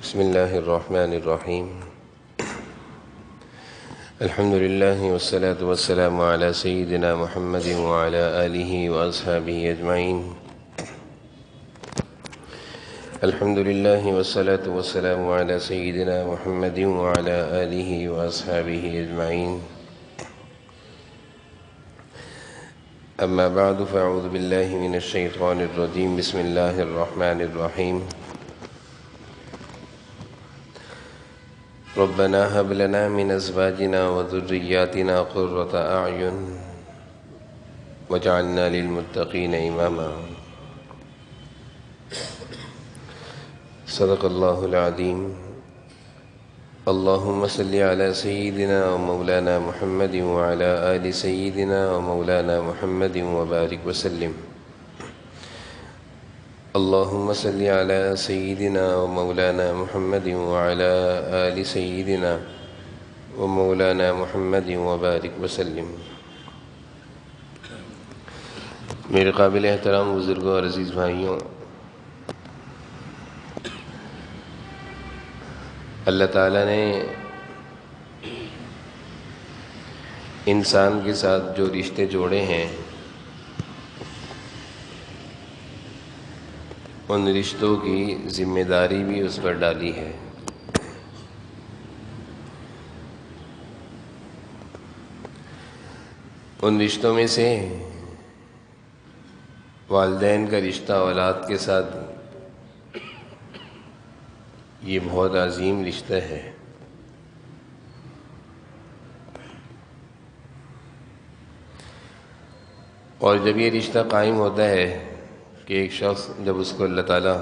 بسم الله الرحمن الرحيم. الحمد لله والصلاة والسلام على سيدنا محمد وعلى آله وأصحابه أجمعين. الحمد لله والصلاة والسلام على سيدنا محمد وعلى آله وأصحابه أجمعين. أما بعد فأعوذ بالله من الشيطان الرجيم. بسم الله الرحمن الرحيم. ربنا هب لنا من أزواجنا وذرياتنا قرة أعين واجعلنا للمتقين إماما. صدق الله العظيم. اللهم صل على سيدنا ومولانا محمد وعلى آل سيدنا ومولانا محمد وبارك وسلم. اللهم صل على سيدنا ومولانا محمد وعلى آل سيدنا ومولانا محمد وبارك وسلم. میرے قابل احترام بزرگوں اور عزیز بھائیوں، اللہ تعالیٰ نے انسان کے ساتھ جو رشتے جوڑے ہیں، ان رشتوں کی ذمہ داری بھی اس پر ڈالی ہے. ان رشتوں میں سے والدین کا رشتہ اولاد کے ساتھ یہ بہت عظیم رشتہ ہے. اور جب یہ رشتہ قائم ہوتا ہے کہ ایک شخص جب اس کو اللہ تعالیٰ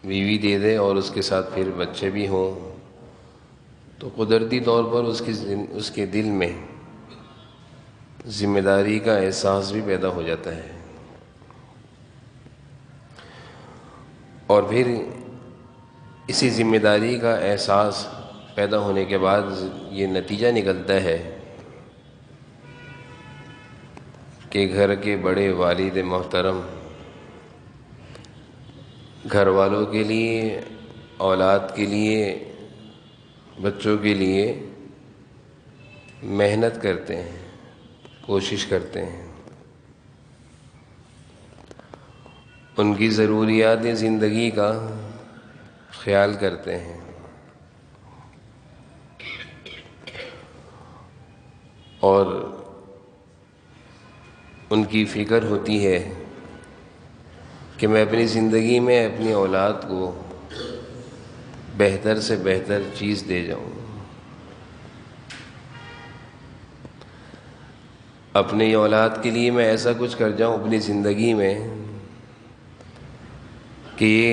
بیوی دے دے اور اس کے ساتھ پھر بچے بھی ہوں، تو قدرتی طور پر اس کے دل میں ذمہ داری کا احساس بھی پیدا ہو جاتا ہے. اور پھر اسی ذمہ داری کا احساس پیدا ہونے کے بعد یہ نتیجہ نکلتا ہے کہ گھر کے بڑے والد محترم گھر والوں کے لیے، اولاد کے لیے، بچوں کے لیے محنت کرتے ہیں، کوشش کرتے ہیں، ان کی ضروریات زندگی کا خیال کرتے ہیں، اور ان کی فکر ہوتی ہے کہ میں اپنی زندگی میں اپنی اولاد کو بہتر سے بہتر چیز دے جاؤں، اپنی اولاد کے لیے میں ایسا کچھ کر جاؤں اپنی زندگی میں کہ یہ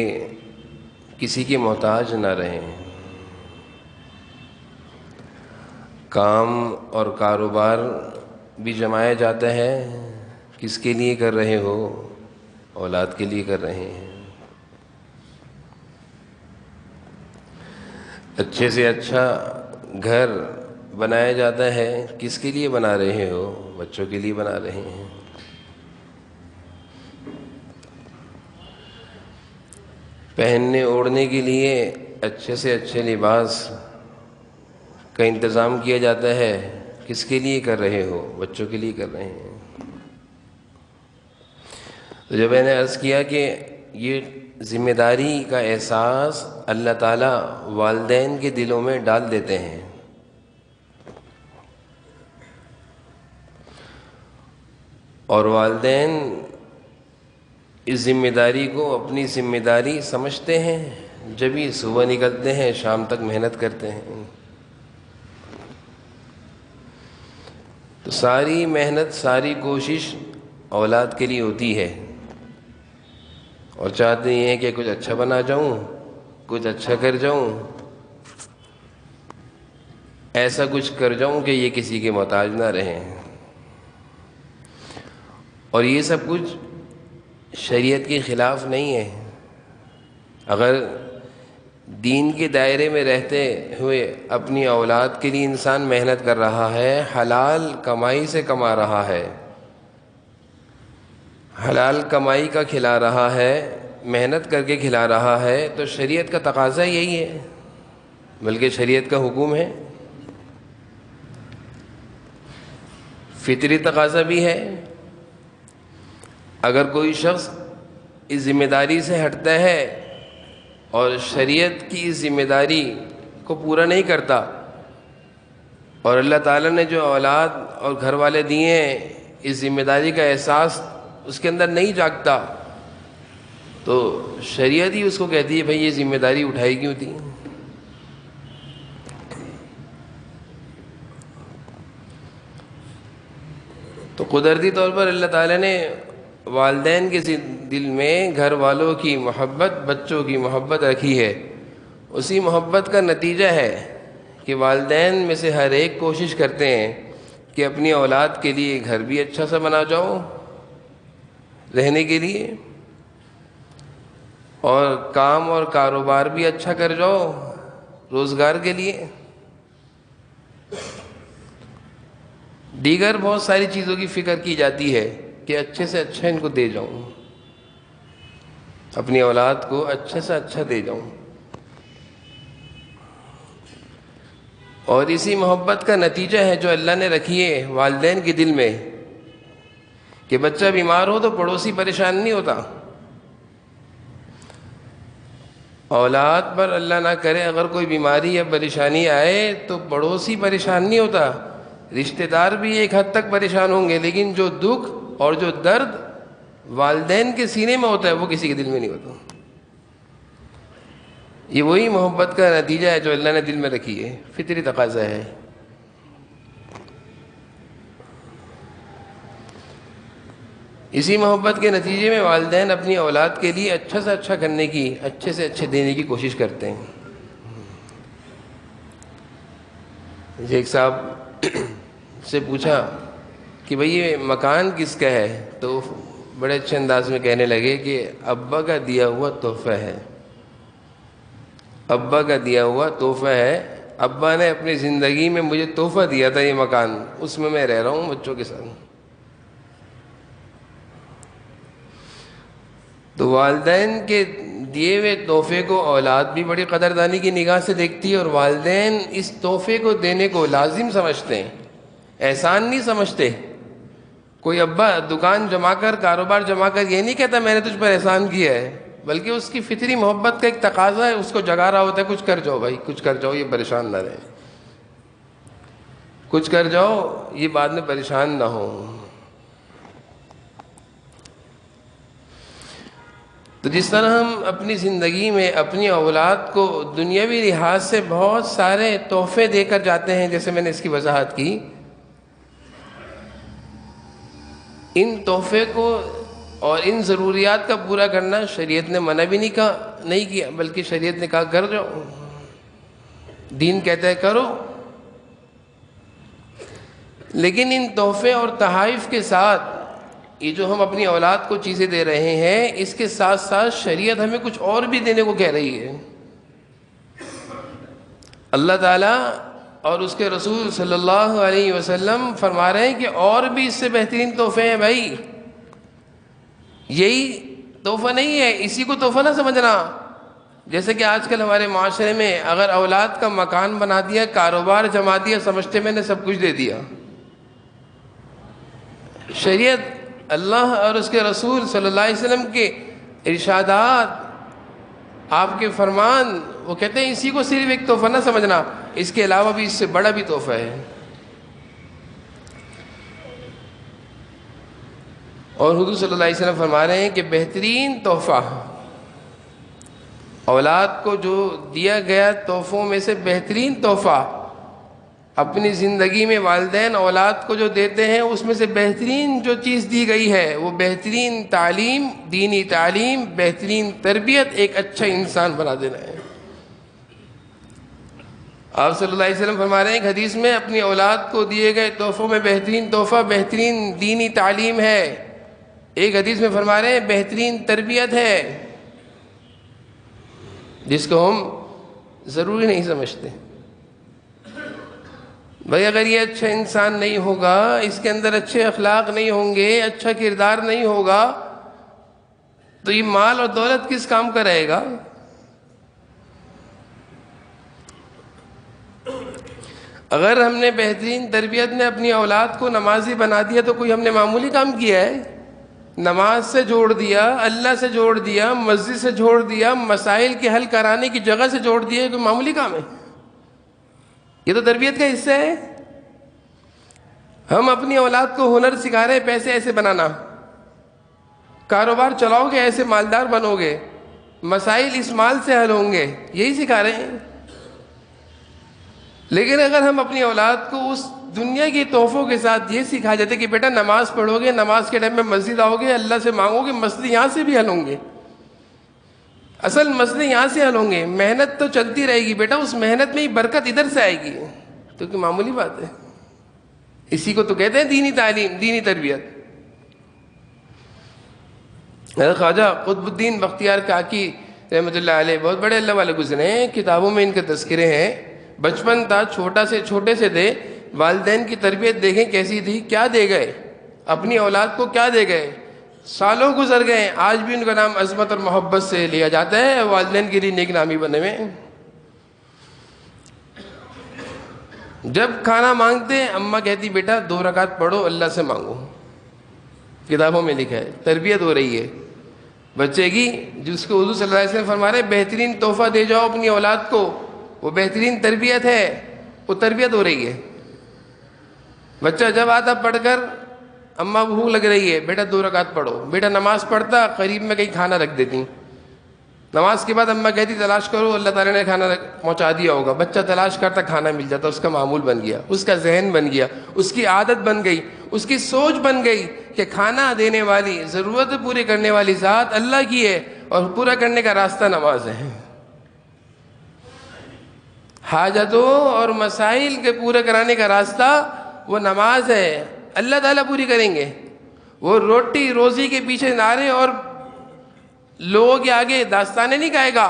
کسی کے محتاج نہ رہیں. کام اور کاروبار بھی جمایا جاتا ہے، کس کے لیے کر رہے ہو؟ اولاد کے لیے کر رہے ہیں. اچھے سے اچھا گھر بنایا جاتا ہے، کس کے لیے بنا رہے ہو؟ بچوں کے لیے بنا رہے ہیں. پہننے اوڑھنے کے لیے اچھے سے اچھے لباس کا انتظام کیا جاتا ہے، کس کے لیے کر رہے ہو؟ بچوں کے لیے کر رہے ہیں. تو جب میں نے عرض کیا کہ یہ ذمہ داری کا احساس اللہ تعالیٰ والدین کے دلوں میں ڈال دیتے ہیں، اور والدین اس ذمہ داری کو اپنی ذمہ داری سمجھتے ہیں، جب ہی صبح نکلتے ہیں شام تک محنت کرتے ہیں. تو ساری محنت، ساری کوشش اولاد کے لیے ہوتی ہے، اور چاہتے ہیں کہ کچھ اچھا بنا جاؤں، کچھ اچھا کر جاؤں، ایسا کچھ کر جاؤں کہ یہ کسی کے محتاج نہ رہیں. اور یہ سب کچھ شریعت کے خلاف نہیں ہے. اگر دین کے دائرے میں رہتے ہوئے اپنی اولاد کے لیے انسان محنت کر رہا ہے، حلال کمائی سے کما رہا ہے، حلال کمائی کا کھلا رہا ہے، محنت کر کے کھلا رہا ہے تو شریعت کا تقاضا یہی ہے، بلکہ شریعت کا حکم ہے، فطری تقاضا بھی ہے۔ اگر کوئی شخص اس ذمہ داری سے ہٹتا ہے اور شریعت کی اس ذمہ داری کو پورا نہیں کرتا، اور اللہ تعالیٰ نے جو اولاد اور گھر والے دیے ہیں اس ذمہ داری کا احساس اس کے اندر نہیں جاگتا، تو شریعت ہی اس کو کہتی ہے بھئی یہ ذمہ داری اٹھائی کیوں تھی۔ تو قدرتی طور پر اللہ تعالیٰ نے والدین کے دل میں گھر والوں کی محبت، بچوں کی محبت رکھی ہے۔ اسی محبت کا نتیجہ ہے کہ والدین میں سے ہر ایک کوشش کرتے ہیں کہ اپنی اولاد کے لیے گھر بھی اچھا سا بنا جاؤ رہنے کے لیے، اور کام اور کاروبار بھی اچھا کر جاؤ روزگار کے لیے، دیگر بہت ساری چیزوں کی فکر کی جاتی ہے کہ اچھے سے اچھا ان کو دے جاؤں، اپنی اولاد کو اچھے سے اچھا دے جاؤں۔ اور اسی محبت کا نتیجہ ہے جو اللہ نے رکھی ہے والدین کے دل میں کہ بچہ بیمار ہو تو پڑوسی پریشان نہیں ہوتا، اولاد پر اللہ نہ کرے اگر کوئی بیماری یا پریشانی آئے تو پڑوسی پریشان نہیں ہوتا، رشتہ دار بھی ایک حد تک پریشان ہوں گے، لیکن جو دکھ اور جو درد والدین کے سینے میں ہوتا ہے وہ کسی کے دل میں نہیں ہوتا۔ یہ وہی محبت کا نتیجہ ہے جو اللہ نے دل میں رکھی ہے، فطری تقاضا ہے۔ اسی محبت کے نتیجے میں والدین اپنی اولاد کے لیے اچھا سے اچھا کرنے کی، اچھے سے اچھے دینے کی کوشش کرتے ہیں۔ ایک صاحب سے پوچھا کہ بھئی یہ مکان کس کا ہے، تو بڑے اچھے انداز میں کہنے لگے کہ ابا کا دیا ہوا تحفہ ہے، ابا کا دیا ہوا تحفہ ہے، ابا نے اپنی زندگی میں مجھے تحفہ دیا تھا یہ مکان، اس میں رہ رہا ہوں بچوں کے ساتھ۔ تو والدین کے دیے ہوئے تحفے کو اولاد بھی بڑی قدردانی کی نگاہ سے دیکھتی ہے، اور والدین اس تحفے کو دینے کو لازم سمجھتے ہیں، احسان نہیں سمجھتے۔ کوئی ابا دکان جما کر، کاروبار جما کر یہ نہیں کہتا میں نے تجھ پر احسان کیا ہے، بلکہ اس کی فطری محبت کا ایک تقاضا ہے، اس کو جگا رہا ہوتا ہے کچھ کر جاؤ بھائی، کچھ کر جاؤ، یہ پریشان نہ رہے، کچھ کر جاؤ یہ بعد میں پریشان نہ ہو۔ تو جس طرح ہم اپنی زندگی میں اپنی اولاد کو دنیاوی لحاظ سے بہت سارے تحفے دے کر جاتے ہیں، جیسے میں نے اس کی وضاحت کی، ان تحفے کو اور ان ضروریات کا پورا کرنا شریعت نے منع بھی نہیں کیا، بلکہ شریعت نے کہا کر جاؤ، دین کہتا ہے کرو۔ لیکن ان تحفے اور تحائف کے ساتھ یہ جو ہم اپنی اولاد کو چیزیں دے رہے ہیں، اس کے ساتھ ساتھ شریعت ہمیں کچھ اور بھی دینے کو کہہ رہی ہے۔ اللہ تعالیٰ اور اس کے رسول صلی اللہ علیہ وسلم فرما رہے ہیں کہ اور بھی اس سے بہترین تحفے ہیں بھائی، یہی تحفہ نہیں ہے، اسی کو تحفہ نہ سمجھنا۔ جیسے کہ آج کل ہمارے معاشرے میں اگر اولاد کا مکان بنا دیا، کاروبار جما دیا، سمجھتے میں نے سب کچھ دے دیا۔ شریعت، اللہ اور اس کے رسول صلی اللہ علیہ وسلم کے ارشادات، آپ کے فرمان، وہ کہتے ہیں اسی کو صرف ایک تحفہ نہ سمجھنا، اس کے علاوہ بھی اس سے بڑا بھی تحفہ ہے۔ اور حضور صلی اللہ علیہ وسلم فرما رہے ہیں کہ بہترین تحفہ، اولاد کو جو دیا گیا تحفوں میں سے بہترین تحفہ، اپنی زندگی میں والدین اولاد کو جو دیتے ہیں اس میں سے بہترین جو چیز دی گئی ہے وہ بہترین تعلیم، دینی تعلیم، بہترین تربیت، ایک اچھا انسان بنا دینا ہے۔ آپ صلی اللہ علیہ وسلم فرما رہے ہیں ایک حدیث میں اپنی اولاد کو دیے گئے تحفوں میں بہترین تحفہ بہترین دینی تعلیم ہے، ایک حدیث میں فرما رہے ہیں بہترین تربیت ہے، جس کو ہم ضروری نہیں سمجھتے۔ بھائی اگر یہ اچھا انسان نہیں ہوگا، اس کے اندر اچھے اخلاق نہیں ہوں گے، اچھا کردار نہیں ہوگا، تو یہ مال اور دولت کس کام کا رہے گا؟ اگر ہم نے بہترین تربیت میں اپنی اولاد کو نمازی بنا دیا تو کوئی ہم نے معمولی کام کیا ہے؟ نماز سے جوڑ دیا، اللہ سے جوڑ دیا، مسجد سے جوڑ دیا، مسائل کے حل کرانے کی جگہ سے جوڑ دیا، کوئی معمولی کام ہے؟ یہ تو تربیت کا حصہ ہے۔ ہم اپنی اولاد کو ہنر سکھا رہے ہیں، پیسے ایسے بنانا، کاروبار چلاؤ گے ایسے مالدار بنو گے، مسائل اس مال سے حل ہوں گے، یہی سکھا رہے ہیں۔ لیکن اگر ہم اپنی اولاد کو اس دنیا کی تحفوں کے ساتھ یہ سکھا جاتے کہ بیٹا نماز پڑھو گے، نماز کے ٹائم میں مسجد آؤ گے، اللہ سے مانگو گے، مسئلے یہاں سے بھی حل ہوں گے، اصل مسئلے یہاں سے حل ہوں گے، محنت تو چلتی رہے گی بیٹا، اس محنت میں ہی برکت ادھر سے آئے گی، تو کہ معمولی بات ہے۔ اسی کو تو کہتے ہیں دینی تعلیم، دینی تربیت۔ خواجہ قطب الدین بختیار کاکی رحمۃ اللہ علیہ بہت بڑے اللہ والے گزرے ہیں، کتابوں میں ان کے تذکرے ہیں۔ بچپن تھا، چھوٹے سے تھے، والدین کی تربیت دیکھیں کیسی تھی، کیا دے گئے اپنی اولاد کو، کیا دے گئے، سالوں گزر گئے، آج بھی ان کا نام عظمت اور محبت سے لیا جاتا ہے، والدین کے لیے نیک نامی بنے ہوئے۔ جب کھانا مانگتے اماں کہتی بیٹا 2 رکعت پڑھو، اللہ سے مانگو، کتابوں میں لکھا ہے، تربیت ہو رہی ہے بچے کی، جس کو حضور صلی اللہ علیہ وسلم فرما رہے ہیں بہترین تحفہ دے جاؤ اپنی اولاد کو، وہ بہترین تربیت ہے، وہ تربیت ہو رہی ہے۔ بچہ جب آتا پڑھ کر، اماں بھوک لگ رہی ہے، بیٹا 2 رکعت پڑھو، بیٹا نماز پڑھتا، قریب میں کہیں کھانا رکھ دیتی، نماز کے بعد اماں کہتی تلاش کرو، اللہ تعالیٰ نے کھانا پہنچا دیا ہوگا، بچہ تلاش کرتا، کھانا مل جاتا، اس کا معمول بن گیا، اس کا ذہن بن گیا، اس کی عادت بن گئی، اس کی سوچ بن گئی کہ کھانا دینے والی، ضرورت پوری کرنے والی ذات اللہ کی ہے، اور پورا کرنے کا راستہ نماز ہے۔ حاجتوں اور مسائل کے پورے کرانے کا راستہ وہ نماز ہے، اللہ تعالیٰ پوری کریں گے۔ وہ روٹی روزی کے پیچھے نعرے اور لوگوں کے آگے داستانیں نہیں گائے گا،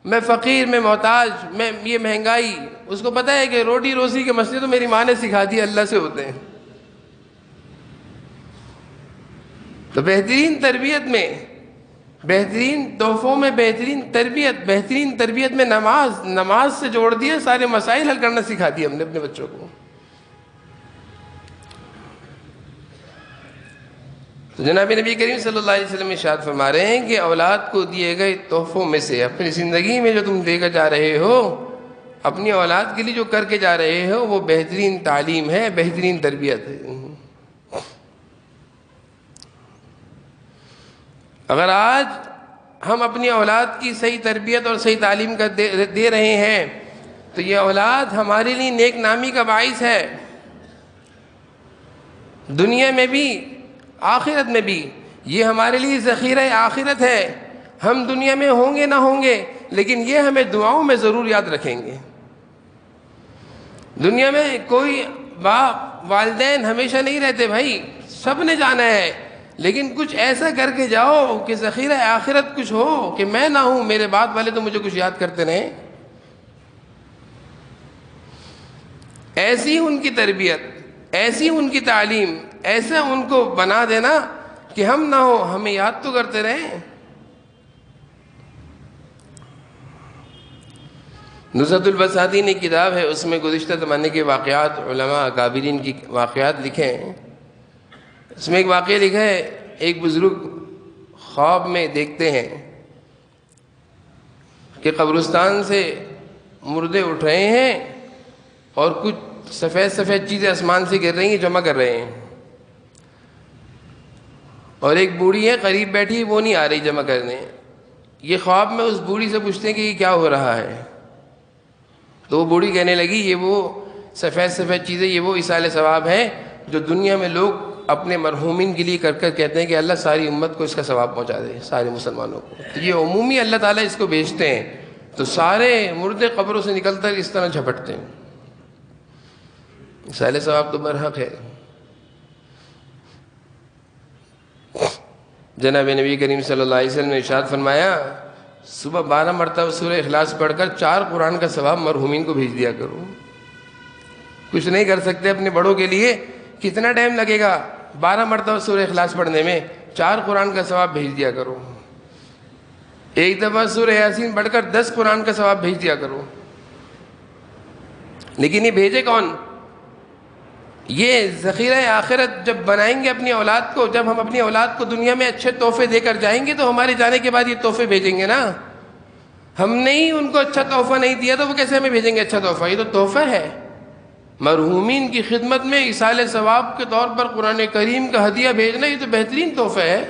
میں فقیر، میں محتاج، میں یہ مہنگائی، اس کو پتہ ہے کہ روٹی روزی کے مسئلے تو میری ماں نے سکھا دی، اللہ سے ہوتے ہیں۔ تو بہترین تربیت میں، بہترین تحفوں میں بہترین تربیت میں نماز سے جوڑ دیے، سارے مسائل حل کرنا سکھا دیا ہم نے اپنے بچوں کو۔ تو جناب نبی کریم صلی اللہ علیہ وسلم ارشاد فرما رہے ہیں کہ اولاد کو دیے گئے تحفوں میں سے، اپنی زندگی میں جو تم دے کر جا رہے ہو، اپنی اولاد کے لیے جو کر کے جا رہے ہو، وہ بہترین تعلیم ہے، بہترین تربیت ہے۔ اگر آج ہم اپنی اولاد کی صحیح تربیت اور صحیح تعلیم کا دے رہے ہیں تو یہ اولاد ہمارے لیے نیک نامی کا باعث ہے، دنیا میں بھی آخرت میں بھی۔ یہ ہمارے لیے ذخیرہ آخرت ہے، ہم دنیا میں ہوں گے نہ ہوں گے لیکن یہ ہمیں دعاؤں میں ضرور یاد رکھیں گے۔ دنیا میں کوئی باپ والدین ہمیشہ نہیں رہتے بھائی، سب نے جانا ہے، لیکن کچھ ایسا کر کے جاؤ کہ ذخیرہ آخرت کچھ ہو، کہ میں نہ ہوں میرے بعد والے تو مجھے کچھ یاد کرتے رہیں۔ ایسی ان کی تربیت، ایسی ان کی تعلیم، ایسا ان کو بنا دینا کہ ہم نہ ہو، ہمیں یاد تو کرتے رہیں۔ نزہۃ البساطین ایک کتاب ہے، اس میں گزشتہ زمانے کے واقعات، علماء اکابرین کی واقعات لکھے ہیں۔ اس میں ایک واقعہ لکھا ہے، ایک بزرگ خواب میں دیکھتے ہیں کہ قبرستان سے مردے اٹھ رہے ہیں اور کچھ سفید سفید چیزیں آسمان سے گر رہی ہیں، جمع کر رہے ہیں، اور ایک بوڑھی ہے قریب بیٹھی، وہ نہیں آ رہی جمع کرنے۔ یہ خواب میں اس بوڑھی سے پوچھتے ہیں کہ یہ کیا ہو رہا ہے؟ تو وہ بوڑھی کہنے لگی یہ وہ سفید سفید چیزیں، یہ وہ ایصال ثواب ہے جو دنیا میں لوگ اپنے مرحومین کے لیے کر کر کہتے ہیں کہ اللہ ساری امت کو اس کا ثواب پہنچا دے، سارے مسلمانوں کو۔ تو یہ عمومی اللہ تعالیٰ اس کو بھیجتے ہیں، تو سارے مردے قبروں سے نکل کر اس طرح جھپٹتے ہیں۔ ایصال ثواب تو برحق ہے۔ جناب نبی کریم صلی اللہ علیہ وسلم نے ارشاد فرمایا، صبح 12 مرتبہ سورہ اخلاص پڑھ کر 4 قرآن کا ثواب مرحومین کو بھیج دیا کرو۔ کچھ نہیں کر سکتے اپنے بڑوں کے لیے، کتنا ٹائم لگے گا 12 مرتبہ سورہ اخلاص پڑھنے میں؟ 4 قرآن کا ثواب بھیج دیا کرو۔ ایک دفعہ سورہ یاسین پڑھ کر 10 قرآن کا ثواب بھیج دیا کرو. لیکن یہ بھیجے کون؟ یہ ذخیرہ آخرت جب بنائیں گے اپنی اولاد کو، جب ہم اپنی اولاد کو دنیا میں اچھے تحفے دے کر جائیں گے تو ہمارے جانے کے بعد یہ تحفے بھیجیں گے نا. ہم نے ہی ان کو اچھا تحفہ نہیں دیا تو وہ کیسے ہمیں بھیجیں گے اچھا تحفہ؟ یہ تو تحفہ ہے. مرحومین کی خدمت میں ایصال ثواب کے طور پر قرآن کریم کا ہدیہ بھیجنا یہ تو بہترین تحفہ ہے.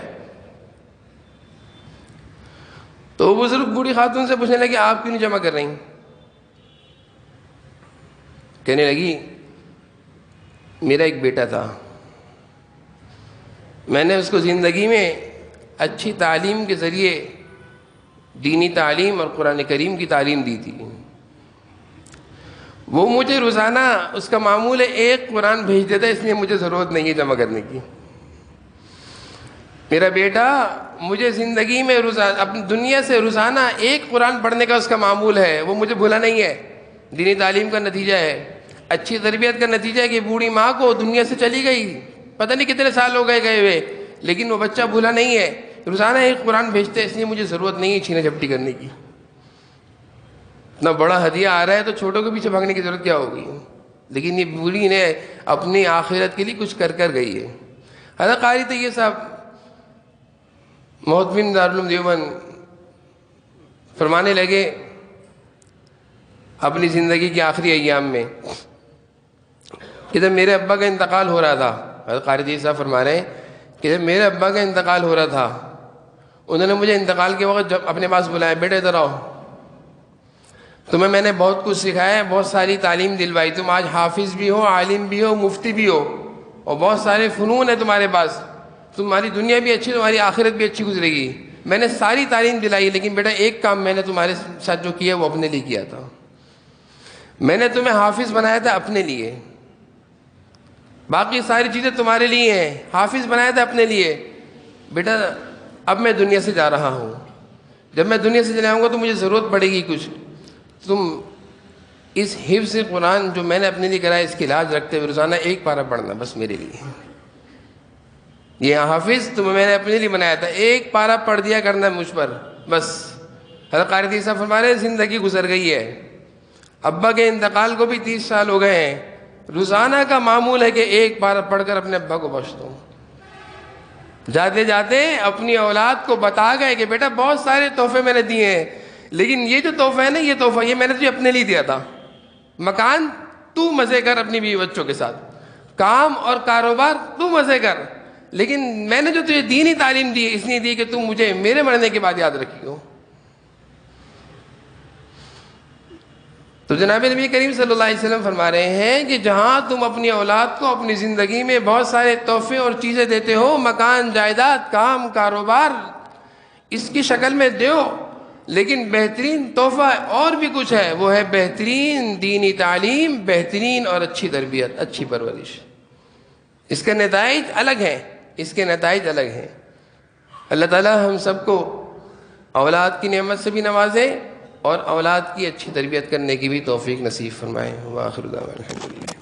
تو وہ بزرگ بوڑھی خاتون سے پوچھنے لگے آپ کیوں نہیں جمع کر رہی؟ کہنے لگی میرا ایک بیٹا تھا، میں نے اس کو زندگی میں اچھی تعلیم کے ذریعے دینی تعلیم اور قرآن کریم کی تعلیم دی تھی. وہ مجھے روزانہ اس کا معمول ہے ایک قرآن بھیج دیتا ہے، اس لیے مجھے ضرورت نہیں ہے جمع کرنے کی. میرا بیٹا مجھے زندگی میں اپنی دنیا سے روزانہ ایک قرآن پڑھنے کا اس کا معمول ہے، وہ مجھے بھولا نہیں ہے. دینی تعلیم کا نتیجہ ہے، اچھی تربیت کا نتیجہ ہے کہ بوڑھی ماں کو دنیا سے چلی گئی، پتہ نہیں کتنے سال ہو گئے ہوئے، لیکن وہ بچہ بھولا نہیں ہے. روزانہ ایک قرآن بھیجتے ہیں، اس لیے مجھے ضرورت نہیں ہے چھینا جھپٹی کرنے کی. اتنا بڑا ہدیہ آ رہا ہے تو چھوٹوں کے پیچھے بھاگنے کی ضرورت کیا ہوگی؟ لیکن یہ بوڑھی نے اپنی آخرت کے لیے کچھ کر گئی ہے. حضرت قاری طیب صاحب محتمم دارالعلوم دیوبند فرمانے لگے اپنی زندگی کے آخری ایام میں کہ جب میرے ابا کا انتقال ہو رہا تھا، حضرت قاری طیب صاحب فرما رہے ہیں کہ جب میرے ابا کا انتقال ہو رہا تھا انہوں نے مجھے انتقال کے وقت جب اپنے پاس بلایا، بیٹے ادھر آؤ، تمہیں میں نے بہت کچھ سکھایا ہے، بہت ساری تعلیم دلوائی، تم آج حافظ بھی ہو، عالم بھی ہو، مفتی بھی ہو، اور بہت سارے فنون ہیں تمہارے پاس، تمہاری دنیا بھی اچھی، تمہاری آخرت بھی اچھی گزرے گی. میں نے ساری تعلیم دلائی، لیکن بیٹا ایک کام میں نے تمہارے ساتھ جو کیا وہ اپنے لیے کیا تھا. میں نے تمہیں حافظ بنایا تھا اپنے لیے، باقی ساری چیزیں تمہارے لیے ہیں، حافظ بنایا تھا اپنے لیے. بیٹا اب میں دنیا سے جا رہا ہوں، جب میں دنیا سے چلا جاؤں گا تو مجھے ضرورت پڑے گی کچھ، تم اس حفظ قرآن جو میں نے اپنے لیے کرایا اس کی لاج رکھتے ہوئے روزانہ ایک پارہ پڑھنا بس میرے لیے. یہ حافظ تمہیں میں نے اپنے لیے بنایا تھا، ایک پارہ پڑھ دیا کرنا مجھ پر بس. حضرت قاری طیب صاحب فرما رہے ہیں زندگی گزر گئی ہے، ابا کے انتقال کو بھی 30 سال ہو گئے ہیں، روزانہ کا معمول ہے کہ ایک پارہ پڑھ کر اپنے ابا کو بخش دو. جاتے جاتے اپنی اولاد کو بتا گئے کہ بیٹا بہت سارے تحفے میں نے دیے ہیں، لیکن یہ جو تحفہ ہے نا، یہ تحفہ یہ میں نے تجھے اپنے لیے دیا تھا. مکان تو مزے کر اپنی بیوی بچوں کے ساتھ، کام اور کاروبار تو مزے کر، لیکن میں نے جو تجھے دینی تعلیم دی اس لیے دی کہ تم مجھے میرے مرنے کے بعد یاد رکھی ہو. تو جناب نبی کریم صلی اللہ علیہ وسلم فرما رہے ہیں کہ جہاں تم اپنی اولاد کو اپنی زندگی میں بہت سارے تحفے اور چیزیں دیتے ہو، مکان، جائیداد، کام، کاروبار، اس کی شکل میں دیو، لیکن بہترین تحفہ اور بھی کچھ ہے، وہ ہے بہترین دینی تعلیم، بہترین اور اچھی تربیت، اچھی پرورش. اس کے نتائج الگ ہیں، اس کے نتائج الگ ہیں. اللہ تعالی ہم سب کو اولاد کی نعمت سے بھی نوازے اور اولاد کی اچھی تربیت کرنے کی بھی توفیق نصیب فرمائے. وآخر دعوانا الحمدللہ.